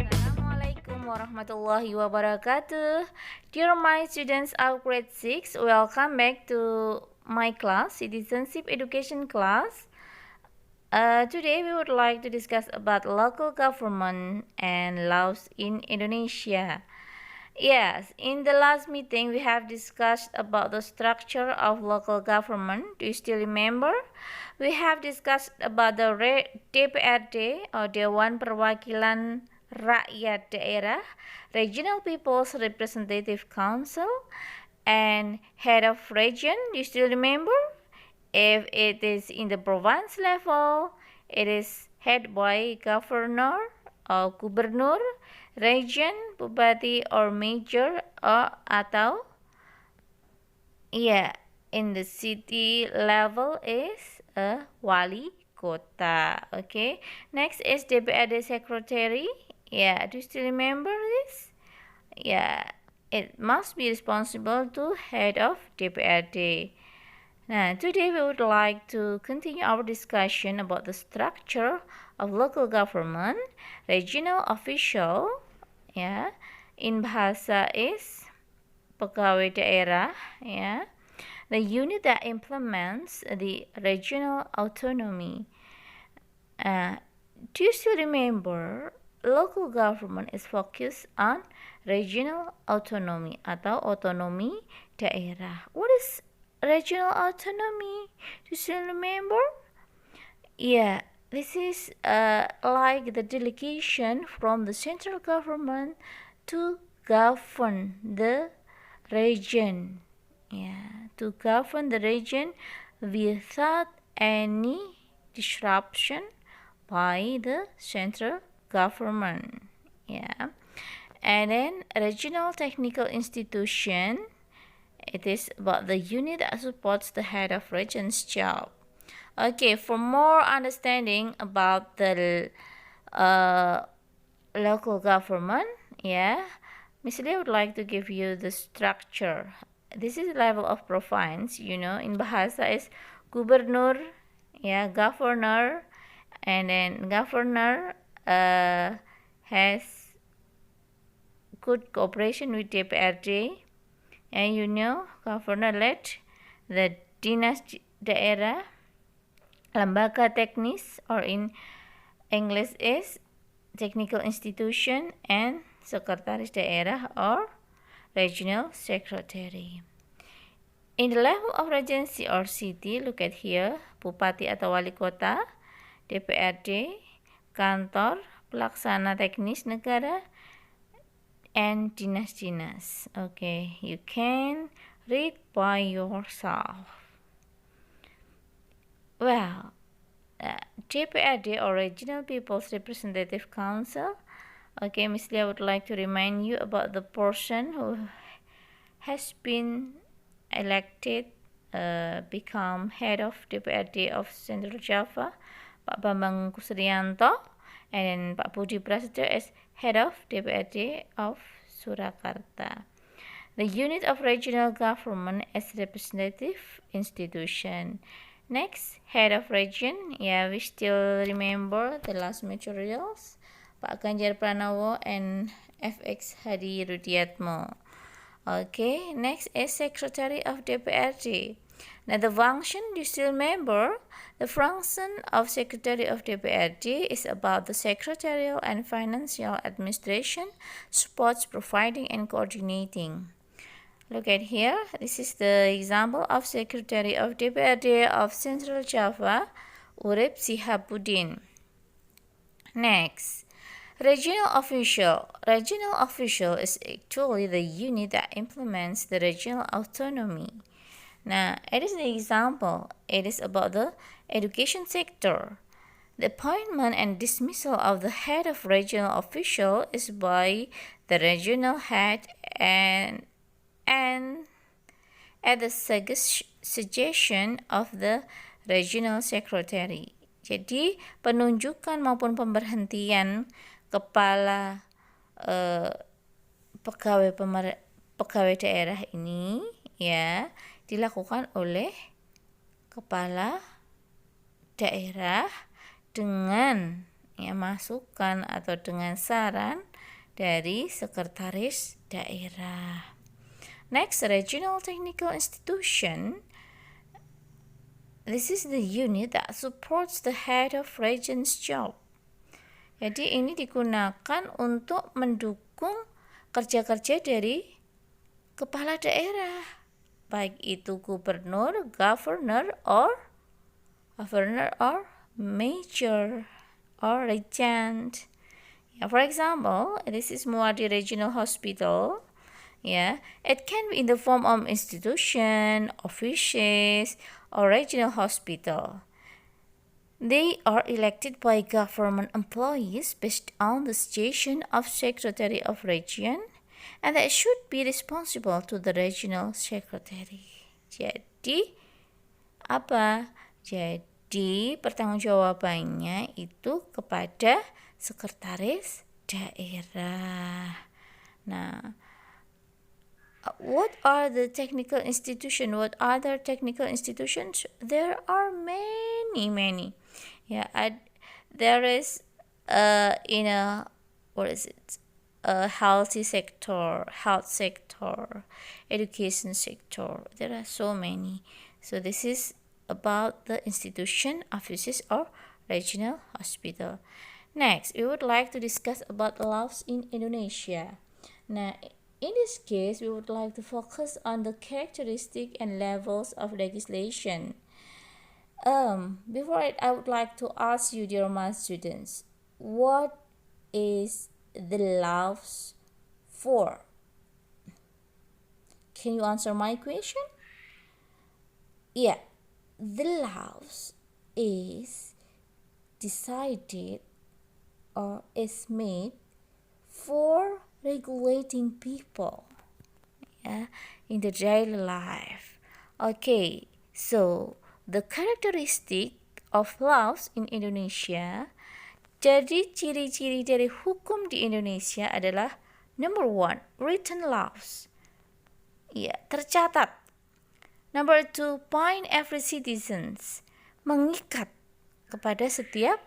Assalamualaikum warahmatullahi wabarakatuh. Dear my students of grade 6, welcome back to my class, Citizenship Education class. Today we would like to discuss about local government and laws in Indonesia. Yes, in the last meeting we have discussed about the structure of local government. Do you still remember? We have discussed about the DPRD or Dewan Perwakilan Rakyat Daerah, Regional People's Representative Council, and Head of Region. Do you still remember? If it is in the province level, it is head by governor or gubernur, region, bupati or major or atau in the city level is a wali kota. Okay, next is DPRD secretary. Do you still remember this? It must be responsible to head of DPRD. Now, today we would like to continue our discussion about the structure of local government, regional official, in bahasa is pegawai daerah, the unit that implements the regional autonomy. Do you still remember local government is focused on regional autonomy atau otonomi daerah? What is regional autonomy? Do you still remember? This is like the delegation from the central government to govern the region. To govern the region without any disruption by the central government. And then regional technical institution. It is about the unit that supports the head of region's job. Okay, for more understanding about the local government, Miss Lee would like to give you the structure. This is the level of province, in Bahasa is gubernur, governor, and then governor has good cooperation with DPRD. And governor led the dinas daerah, lembaga teknis, or in English is technical institution, and sekretaris daerah or regional secretary. In the level of regency or city, look at here, bupati atau wali kota, DPRD, kantor pelaksana teknis negara, and dinas-dinas. Okay, you can read by yourself. Well, DPRD or Regional People's Representative Council. Okay, Miss Lia would like to remind you about the person who has been elected become head of DPRD of Central Java, Pak Bambang Kusrianto, and then Pak Budi Prasetyo as head of DPRD of Surakarta. The unit of regional government as representative institution. Next, head of region. We still remember the last materials, Pak Ganjar Pranowo and FX Hadi Rudiatmo. Okay, next is secretary of DPRD. Now the function, do you still remember? The function of secretary of DPRD is about the secretarial and financial administration, supports providing and coordinating. Look at here, this is the example of secretary of DPRD of Central Java, Urip Sihabuddin. Next, regional official. Regional official is actually the unit that implements the regional autonomy. Now, it is an example. It is about the education sector. The appointment and dismissal of the head of regional official is by the regional head and at the suggestion of the regional secretary. Jadi, penunjukan maupun pemberhentian kepala pegawai daerah ini dilakukan oleh kepala daerah dengan masukan atau dengan saran dari sekretaris daerah. Next, regional technical institution. This is the unit that supports the head of region's job. Jadi ini digunakan untuk mendukung kerja-kerja dari kepala daerah, baik itu gubernur, governor, or major, or regent. For example, this is Muardi Regional Hospital. It can be in the form of institution, offices, or regional hospital. They are elected by government employees based on the station of Secretary of Region, and that should be responsible to the regional secretary. Jadi apa? Jadi pertanggungjawabannya itu kepada sekretaris daerah. Nah, what are the technical institution? What other technical institutions? There are many. There is a health sector, education sector. There are so many. So this is about the institution, offices, or regional hospital. Next, we would like to discuss about laws in Indonesia. Now, in this case, we would like to focus on the characteristic and levels of legislation. Before it, I would like to ask you, dear math students, what is the laws for? Can you answer my question? Yeah, the laws is decided or is made for regulating people in the daily life. Okay, so the characteristic of laws in Indonesia. Jadi ciri-ciri dari hukum di Indonesia adalah number 1, written laws. Tercatat. Number 2, bind every citizens. Mengikat kepada setiap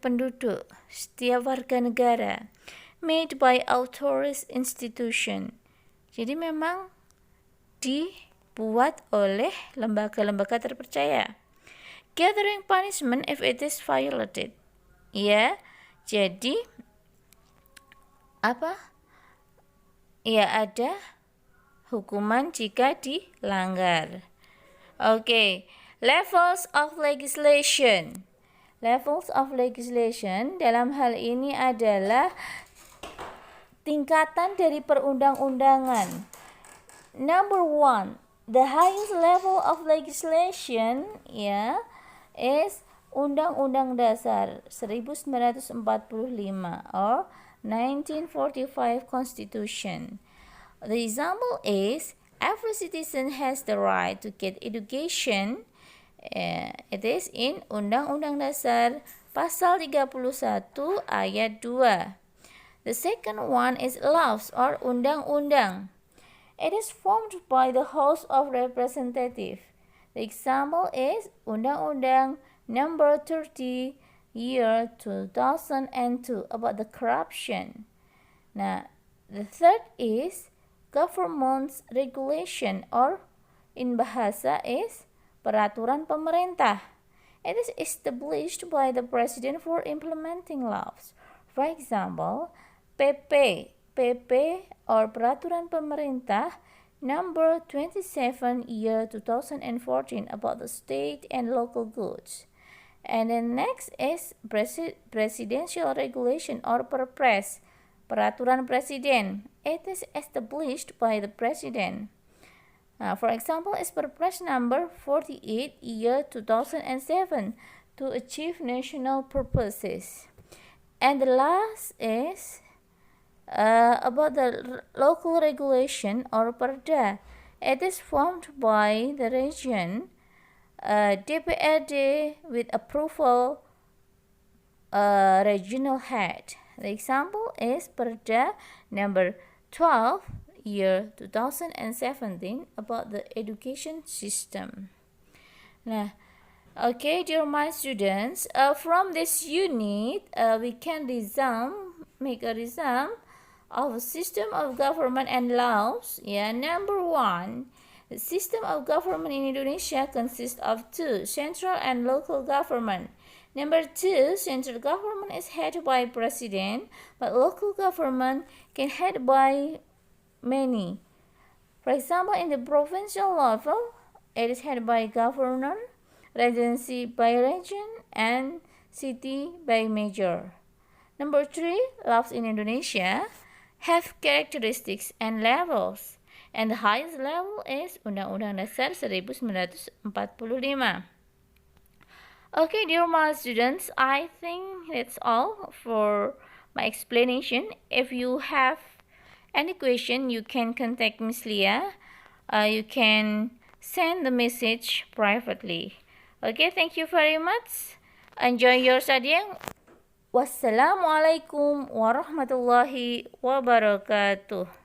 penduduk, setiap warga negara. Made by authorized institution. Jadi memang dibuat oleh lembaga-lembaga terpercaya. Gathering punishment if it is violated. Jadi apa? Ada hukuman jika dilanggar. Okay, levels of legislation. Levels of legislation dalam hal ini adalah tingkatan dari perundang-undangan. Number 1, the highest level of legislation is Undang-Undang Dasar 1945 or 1945 Constitution. The example is every citizen has the right to get education. It is in Undang-Undang Dasar Pasal 31 ayat 2. The second one is laws or undang-undang. It is formed by the House of Representatives. The example is Undang-Undang Number 30 year 2002 about the corruption. Now, the third is government's regulation or in bahasa is peraturan pemerintah. It is established by the president for implementing laws. For example, PP or peraturan pemerintah number 27 year 2014 about the state and local goods. And then next is presidential regulation or perpres, peraturan presiden. It is established by the president. For example, is perpres number 48 year 2007 to achieve national purposes. And the last is about the local regulation or perda. It is formed by the region DPRD with approval regional head. The example is perda number 12 year 2017 about the education system. Nah, Okay, dear my students, from this unit, we can make a resume of system of government and laws. Yeah, number one, the system of government in Indonesia consists of two, central and local government. Number two, central government is headed by president, but local government can head by many. For example, in the provincial level, it is headed by governor, regency by region, and city by major. Number three, laws in Indonesia have characteristics and levels, and the highest level is Undang-Undang Dasar 1945. Okay, dear my students, I think that's all for my explanation. If you have any question, you can contact Miss Leah. You can send the message privately. Okay, thank you very much. Enjoy your studying. Wassalamualaikum warahmatullahi wabarakatuh.